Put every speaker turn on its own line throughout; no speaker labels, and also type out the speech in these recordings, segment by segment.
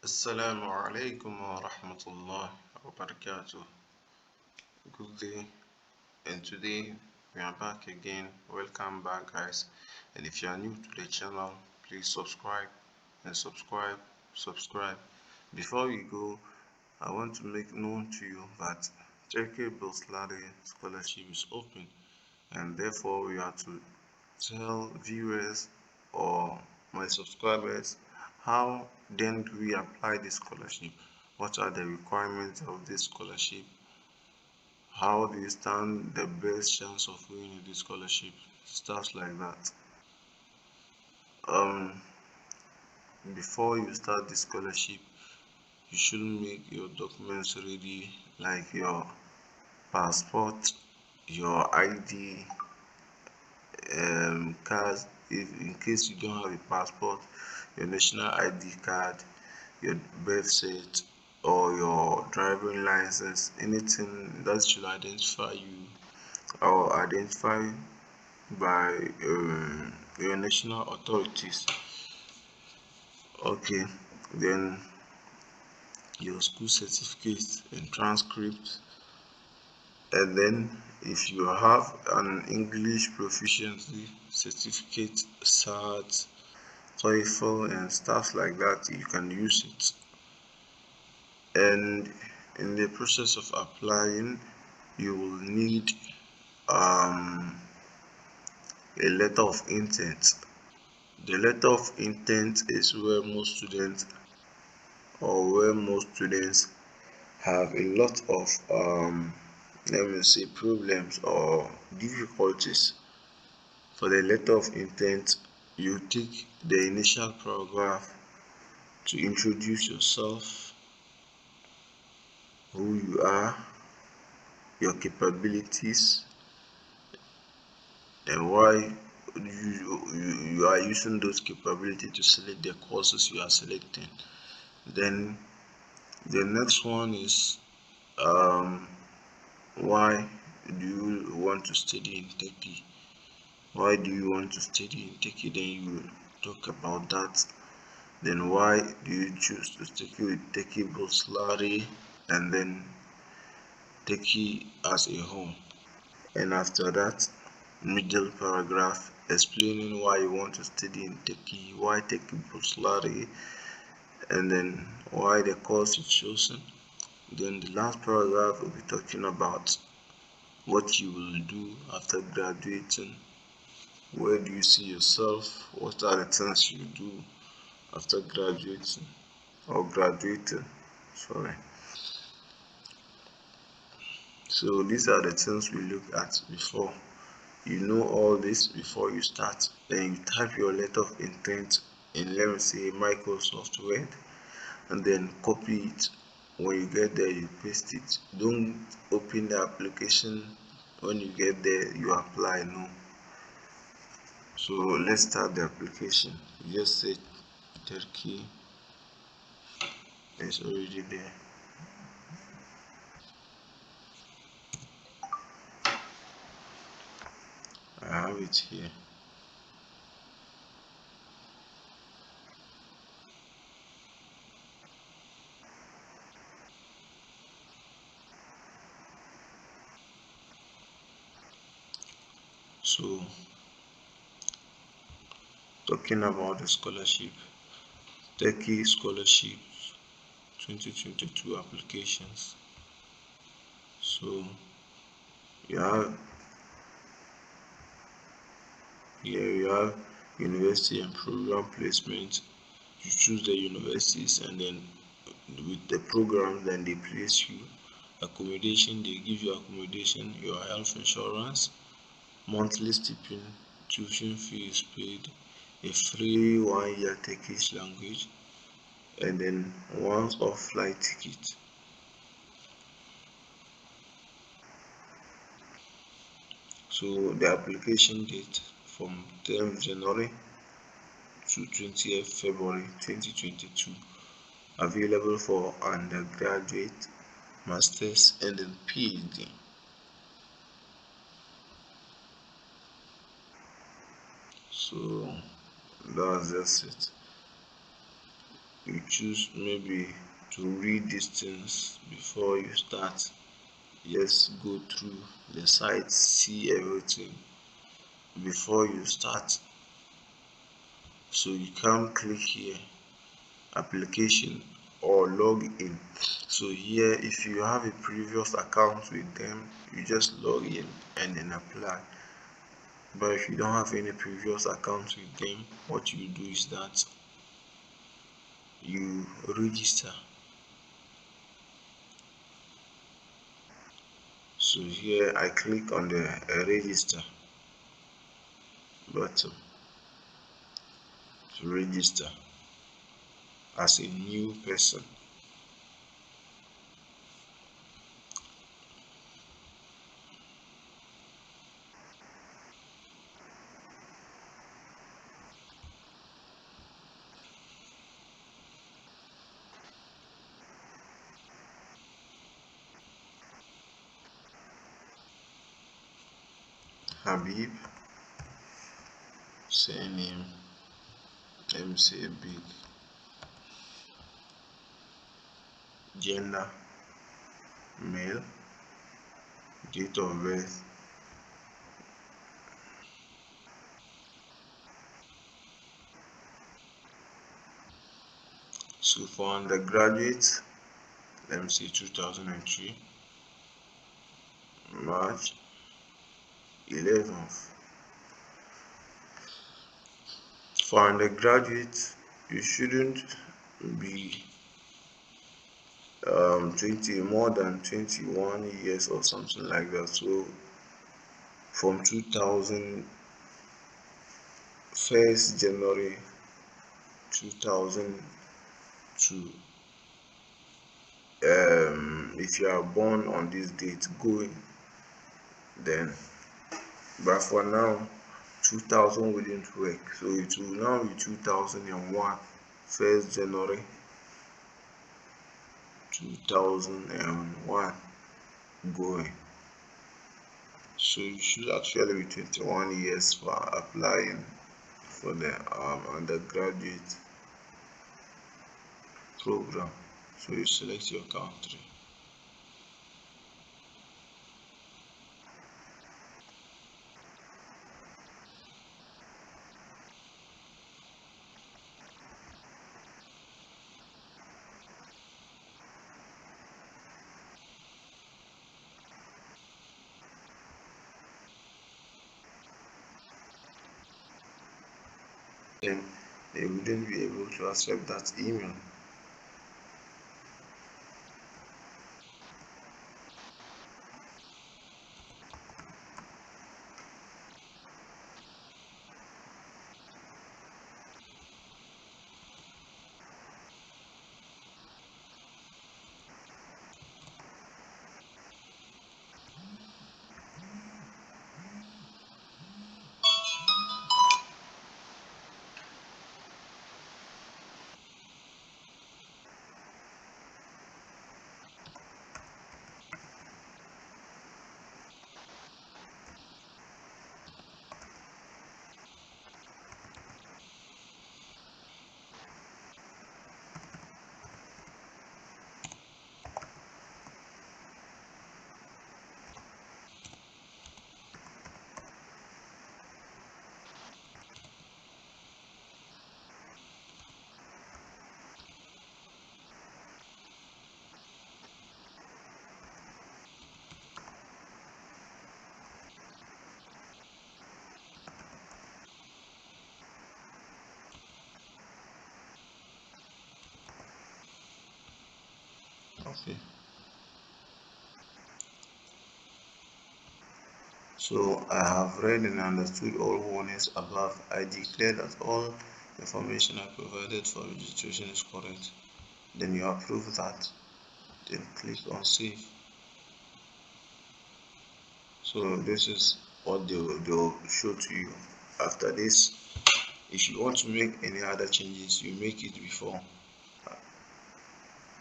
Assalamu alaikum wa rahmatullahi wa barakatuh. Good day, and today we are back again. Welcome back, guys. And if you are new to the channel, please subscribe and subscribe. Before we go, I want to make known to you that Türkiye bursları scholarship is open, and therefore we are to tell viewers or my subscribers how then do we apply this scholarship, what are the requirements of this scholarship, how do you stand the best chance of winning this scholarship, stuff like that. um Before you start the scholarship, you should make your documents ready, like your passport, your ID, cards. If in case you don't have a passport, your national ID card, your birth cert, or your driving license, anything that should identify you or identify by your national authorities. Okay, then your school certificate and transcript, and then if you have an English proficiency certificate, SAT, TOEFL, and stuff like that, you can use it. And in the process of applying, you will need a letter of intent. The letter of intent is where most students have a lot of let me say problems or difficulties. For the letter of intent, you take the initial paragraph to introduce yourself, who you are, your capabilities, and why you are using those capabilities to select the courses you are selecting. Then the next one is why do you want to study in Turkey? Why do you want to study in Turkey? Then you talk about that. Then why do you choose to study with Turkey bursları, and then Turkey as a home? And after that, middle paragraph explaining why you want to study in Turkey, why Turkey bursları, and then why the course you chosen. Then the last paragraph will be talking about what you will do after graduating. Where do you see yourself? What are the things you do after graduating or graduating? Sorry. So these are the things we look at before. You know all this before you start. Then you type your letter of intent in, let me say, Microsoft Word, and then copy it. When you get there, you paste it. Don't open the application when you get there, you apply. No. So let's start the application. You just say Turkey is already there. I have it here. So talking about the scholarship, Turkey scholarship 2022 applications. So you have here you have university and program placement. You choose the universities, and then with the program, then they place you. Accommodation, they give you accommodation, your health insurance, monthly stipend, tuition fee is paid, a free 1 year Turkish language, and then once off flight ticket. So the application date from 10th January to 20th February 2022. Available for undergraduate, masters, and then PhD. So that's just it. you choose maybe to read these things before you start. Just go through the site, see everything before you start. So you can click here, application or log in. So here, if you have a previous account with them, you just log in and then apply. But if you don't have any previous account with them, what you do is that you register. So here I click on the register button to register as a new person. Habib, surname, let me say big, gender, male, date of birth. So for undergraduate, let me say 2003, March 11th. For undergraduate, you shouldn't be 20 more than 21 years or something like that. So from 2000 1st January 2002, if you are born on this date going, then, but for now 2000 wouldn't work, so it will now be 2001, 1st January 2001 going. So you should actually be 21 years for applying for the undergraduate program. So you select your country. Then they wouldn't be able to accept that email. Okay. So I have read and understood all warnings above. I declare that all information I provided for registration is correct. Then you approve that. Then click on save. So this is what they'll show to you. After this, if you want to make any other changes, you make it before.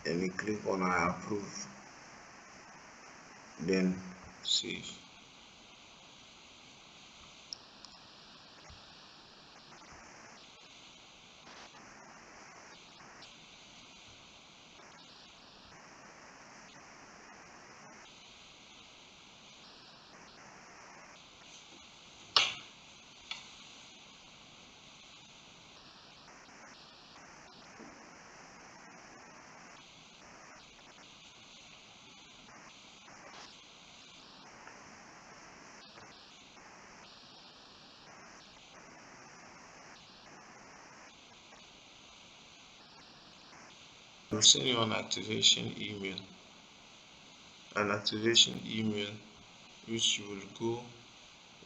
Then you click on I approve. Then save. will send you an activation email. An activation email which you will go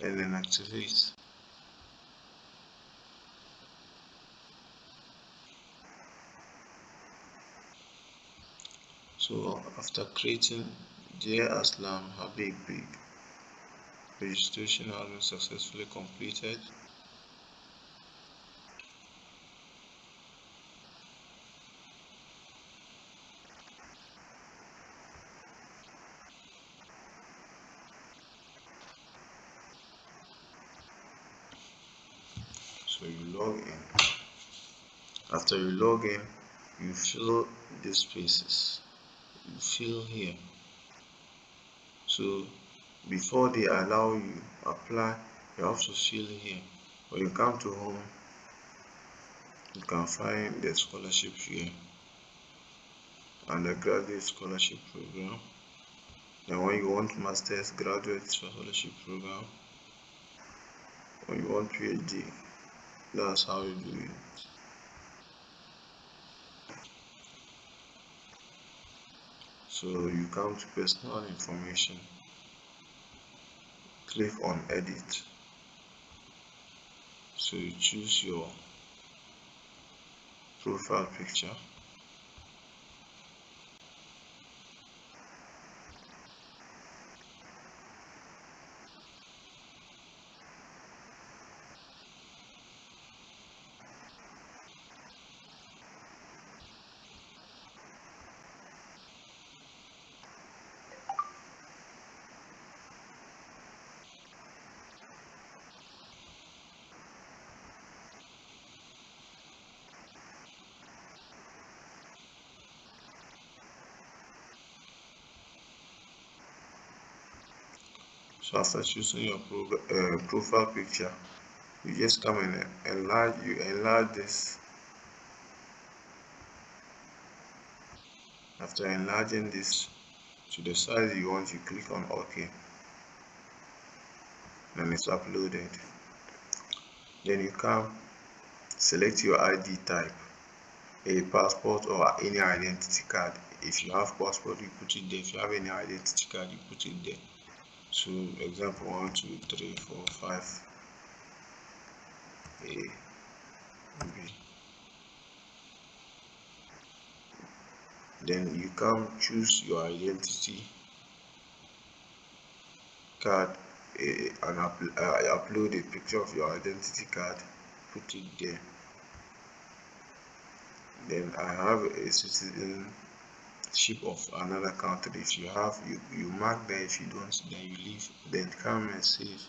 and then activate. So after creating Dear Aslam Habib Big, registration has been successfully completed. So you log in. After you log in, you fill these spaces. You fill here. So before they allow you apply, you have to fill here. When you come to home, you can find the scholarship here. Undergraduate Scholarship Program. Then when you want Master's Graduate Scholarship Program, when you want PhD, that's how you do it. So you come to personal information, click on edit. So you choose your profile picture. So after choosing your profile picture, you just come and enlarge this. After enlarging this to the size you want, you click on OK. Then it's uploaded. Then you come, select your ID type, a passport or any identity card. If you have passport, you put it there. If you have any identity card, you put it there. So example 1, 2, 3, 4, 5, A, B. Then you come choose your identity card and upload a picture of your identity card, put it there. Then I have a citizenship of another country. If you have, you mark there. If you don't, then you leave. Then come and save.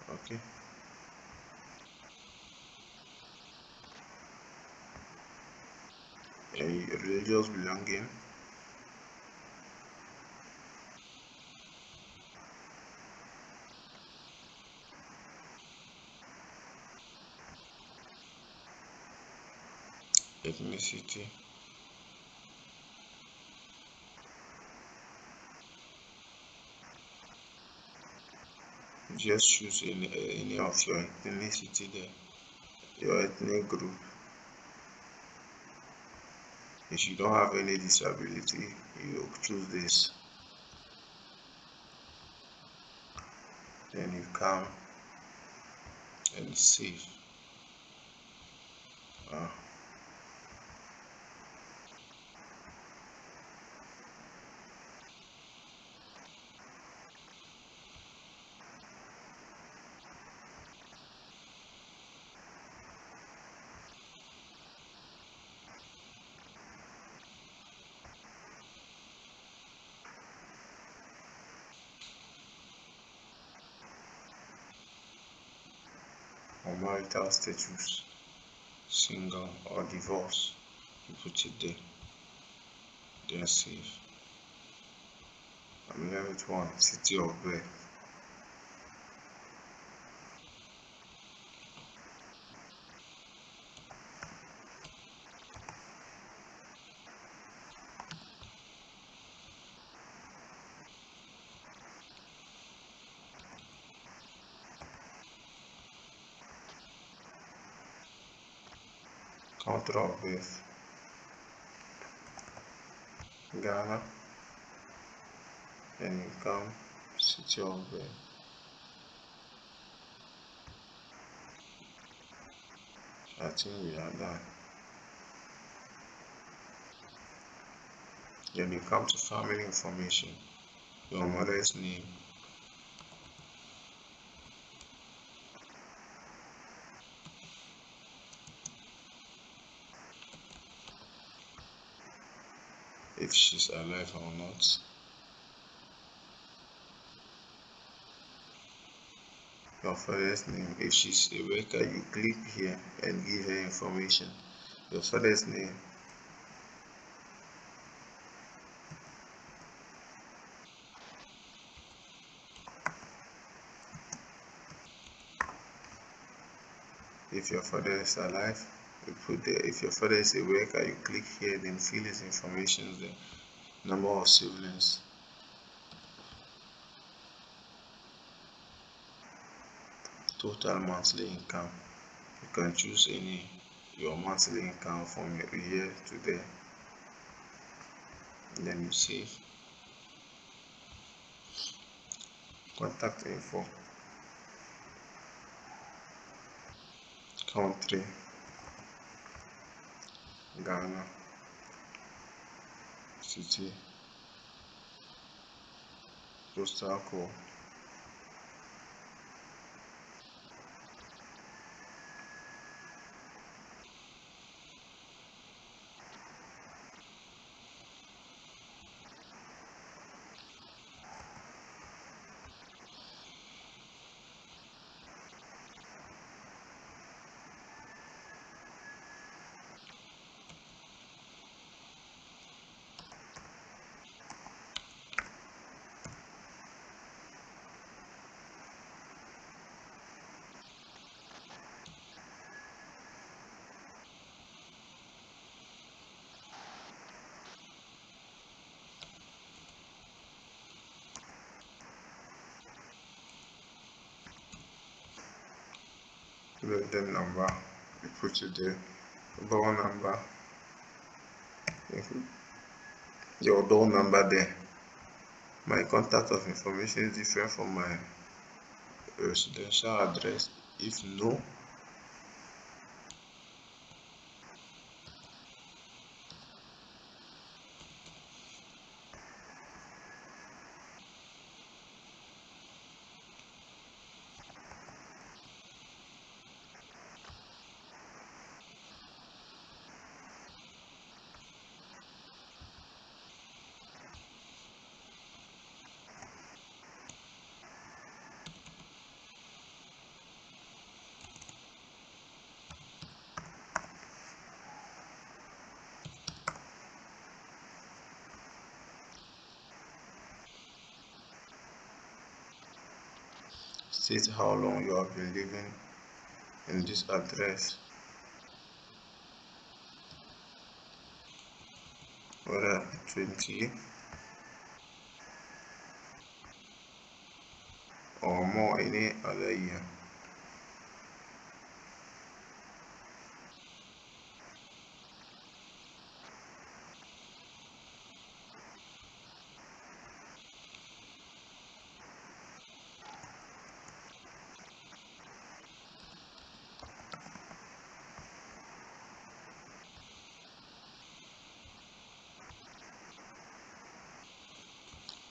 Okay. A religious belonging. Ethnicity. Just choose any of your ethnicity there, your ethnic group. If you don't have any disability, you choose this. Then you come and save. Or marital status, single or divorce, you put it there. Then save. I'm here with one, city of birth. country of birth, Ghana. Then you come city of birth, I think we are done. Then you come to family information, your mother's name, if she's alive or not, your father's name. If she's a worker, you click here and give her information. Your father's name, if your father is alive, you put there. If your father is a worker, you click here, then fill his information there. Number of siblings, total monthly income. You can choose any your monthly income from your year to there. Then you save. Contact info, country, Ghana, city, postal code. Resident number, you put it there. Door number, your door number there. My contact of information is different from my residential address. If no, state how long you have been living in this address, whether 20 or more any other year.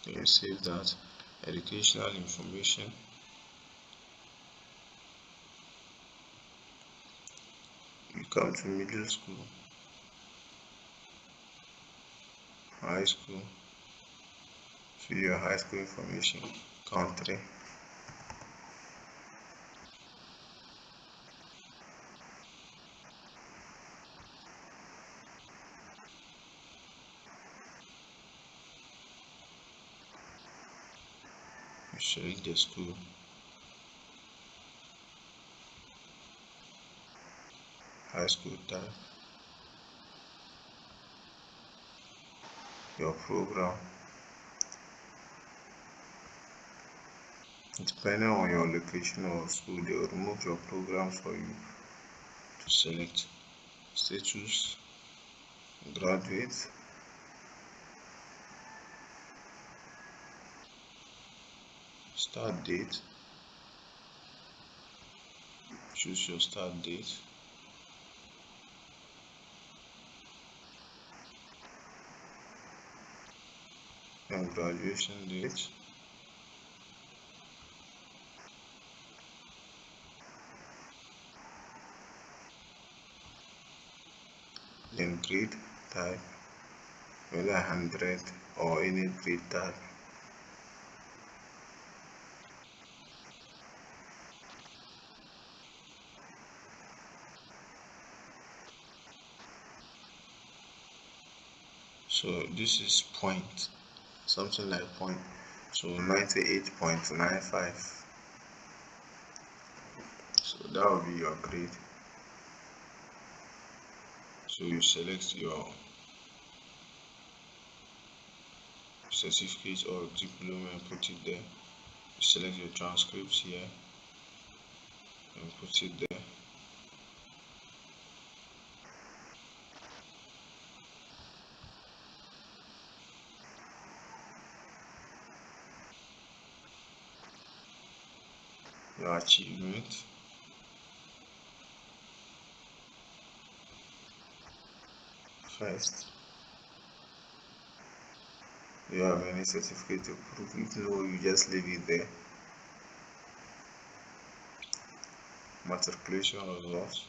You save that. Educational information, you come to middle school, high school, fill your high school information, country, you select the school, high school type, your program. Depending on your location or school, they will remove your programs for you to select. status, graduate, start date, choose your start date, and graduation date, then grade type, whether 100 or any grade type. So this is point, something like point. So 98.95. So that will be your grade. So you select your certificate or diploma and put it there. You select your transcript here and put it there. Your achievement, first, do you have any certificate to prove it? No, you just leave it there. Matriculation results,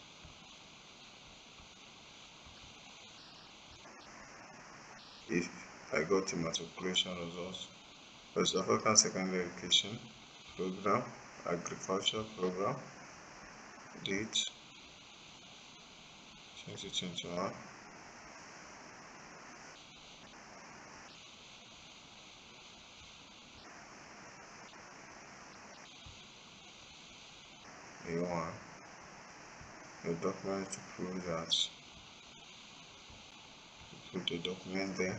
if I got the matriculation results, West African Secondary Education Program, Agriculture Program, date 2021. A1, your document to prove that. Put the document there.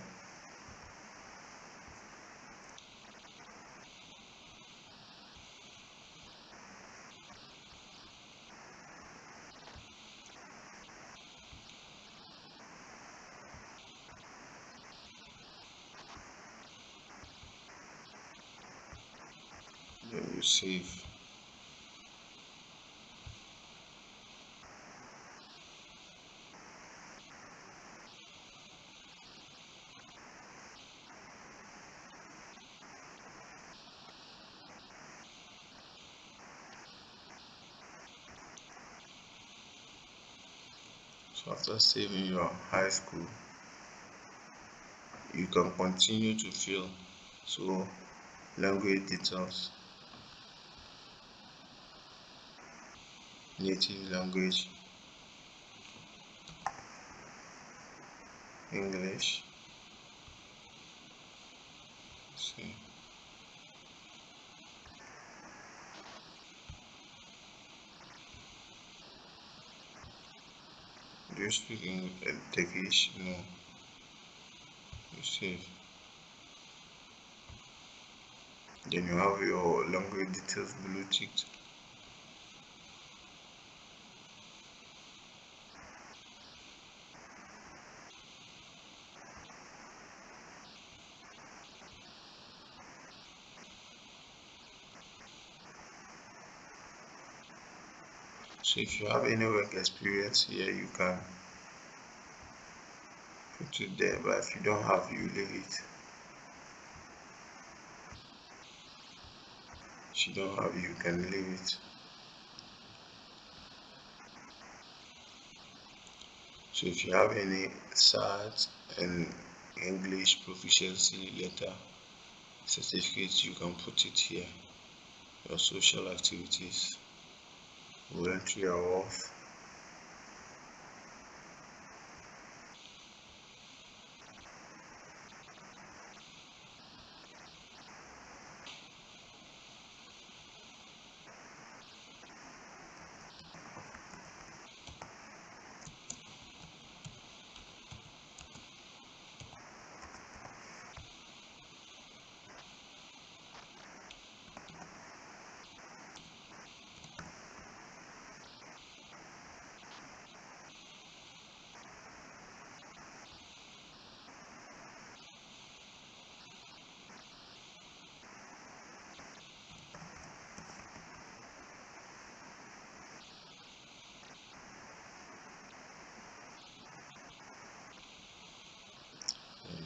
Then you save. So after saving your high school, you can continue to fill. So language details, native language, English. See, do you speak Turkish? No. You save. Then you have your language details blue ticked. So if you have any work experience here, you can put it there, but if you don't have, you leave it. If you don't have, you can leave it. So if you have any SAT and English proficiency letter certificates, you can put it here. Your social activities, voluntary hours,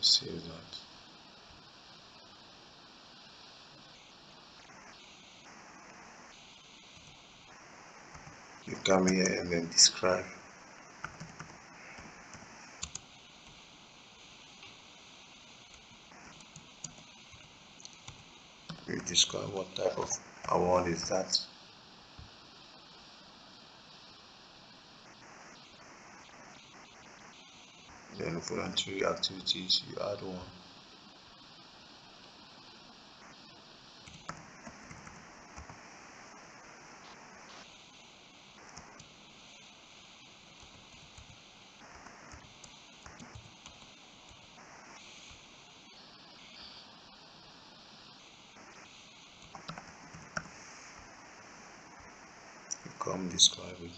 save that. You come here and then describe. You describe what type of award is that. Then voluntary activities, you add one. You come describe it.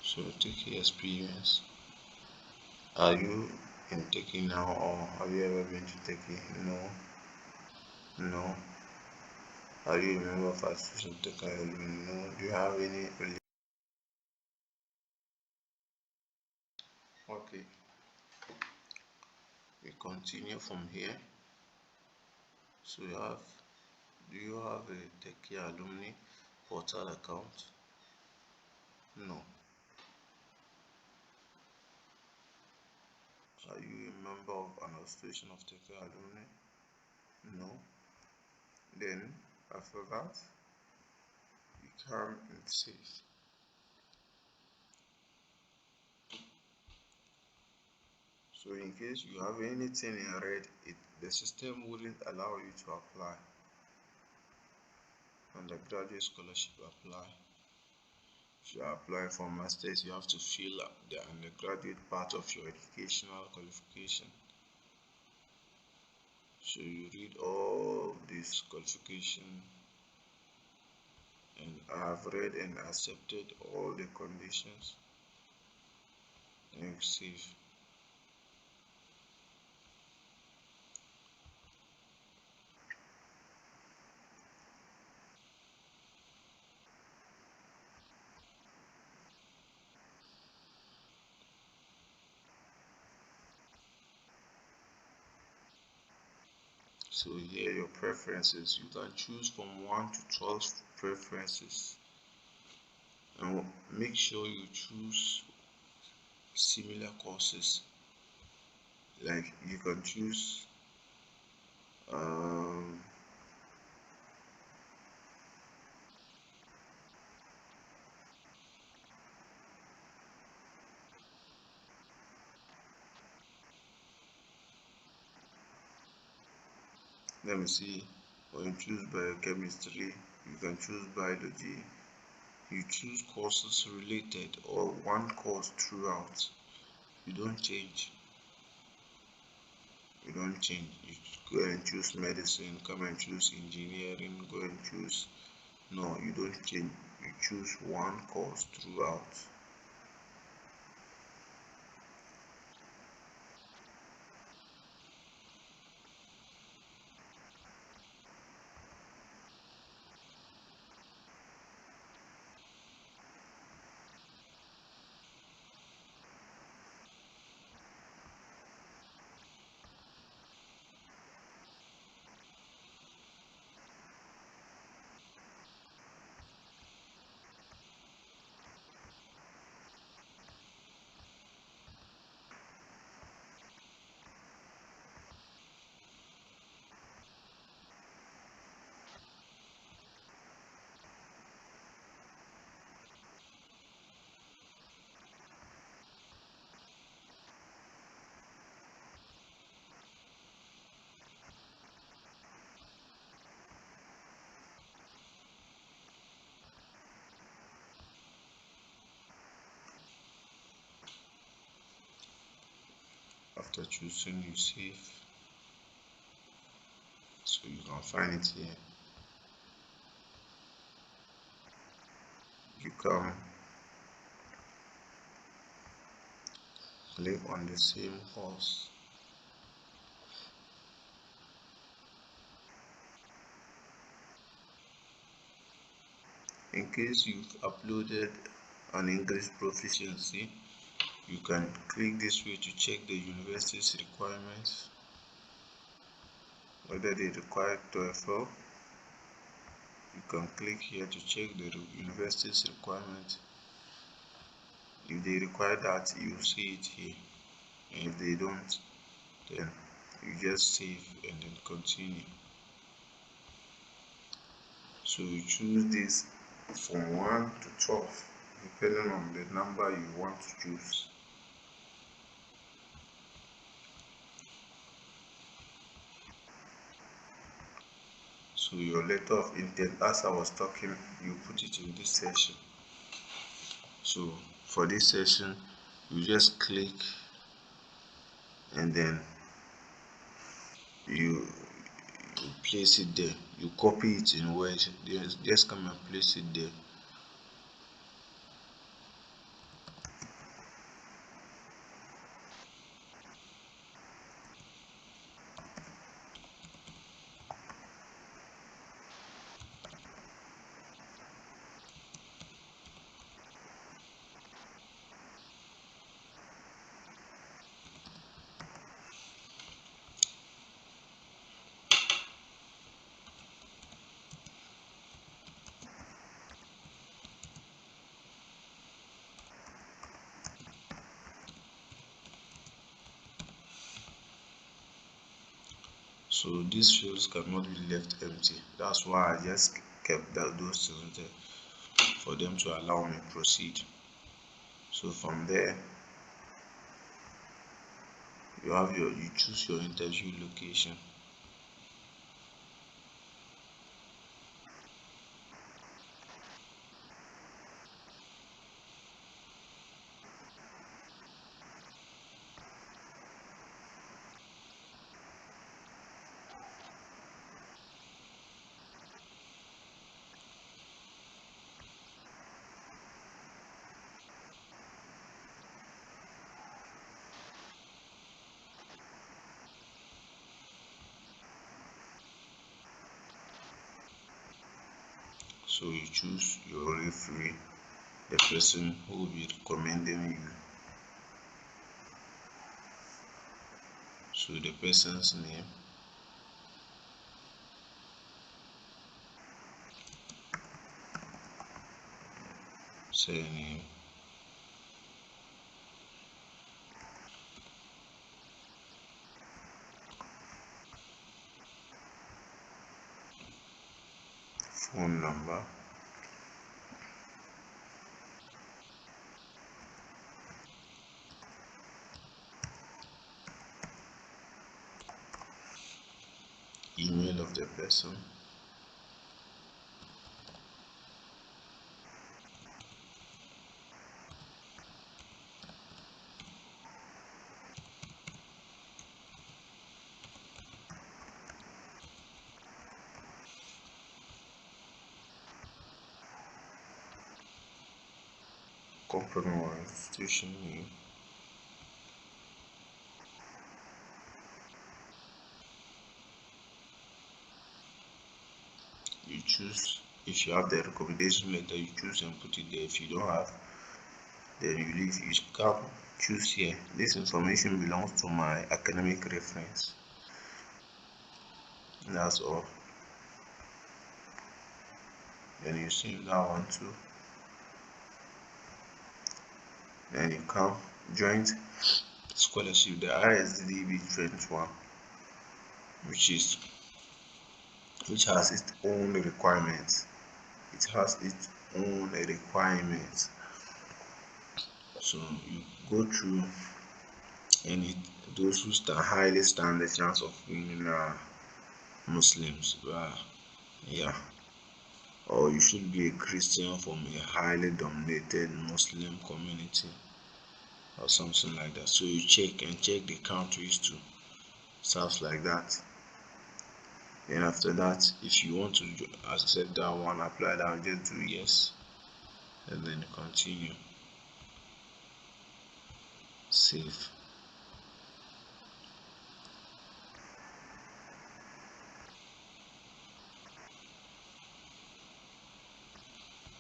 So take your experience. Are you in Turkey now, or have you ever been to Turkey? No. No. Are you a member of association Turkey? No. Do you have any? Okay. We continue from here. So you have. Do you have a Turkey alumni portal account? No. Are you a member of an association of Turkey alumni? No. Then after that, you come and save. So in case you have anything in red, the system wouldn't allow you to apply. Undergraduate scholarship apply. If you are applying for masters, you have to fill up the undergraduate part of your educational qualification. So you read all this qualification, and I have read and accepted all the conditions, and you save. So here your preferences, you can choose from 1 to 12 preferences, and make sure you choose similar courses. Like you can choose um, let me see, when you choose biochemistry, you can choose biology. You choose courses related or one course throughout. You don't change. You don't change. You go and choose medicine, come and choose engineering, go and choose. No, you don't change. You choose one course throughout. After choosing, you save. So you can find it here. You come, click on the same course. in case you've uploaded an English proficiency, you can click this way to check the university's requirements, whether they require TOEFL. You can click here to check the university's requirement. If they require that, you see it here, and if they don't, then you just save and then continue. So you choose this from 1 to 12 depending on the number you want to choose. So your letter of intent, as I was talking, you put it in this section. So for this section, you just click and then you place it there. You copy it in Word, just come and place it there. So these fields cannot be left empty. That's why I just kept those things there for them to allow me proceed. So from there, you choose your interview location. So you choose your referee, the person who will be recommending you. So the person's name, surname, phone number, email of the person, company or institution name. You choose, if you have the recommendation letter, you choose and put it there. If you don't have, then you leave. You can choose here. This information belongs to my academic reference. That's all. Then you save that one too. Then you come joint scholarship, the ISDB joint one, which has its own requirements. It has its own requirements. So you go through, and those who highly stand the chance of winning are Muslims. Yeah. Or you should be a Christian from a highly dominated Muslim community or something like that. So you check the countries too, stuff like that. Then after that, if you want to accept that one, apply that, just do yes, and then continue, save.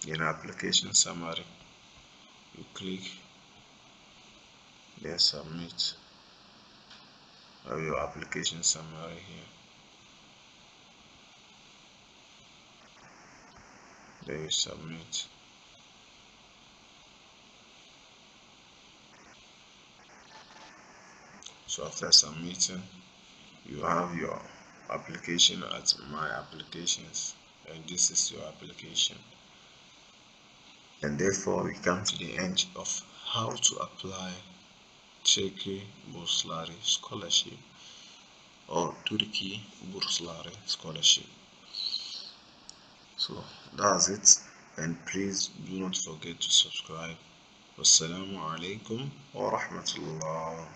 Then in application summary, you click then submit. Have your application summary here. Then you submit. So after submitting, you have your application at my applications, and this is your application. And therefore we come to the end of how to apply Turkey bursları scholarship or Türkiye bursları scholarship. So that's it, and please do not forget to subscribe. Wassalamu alaikum wa rahmatullah.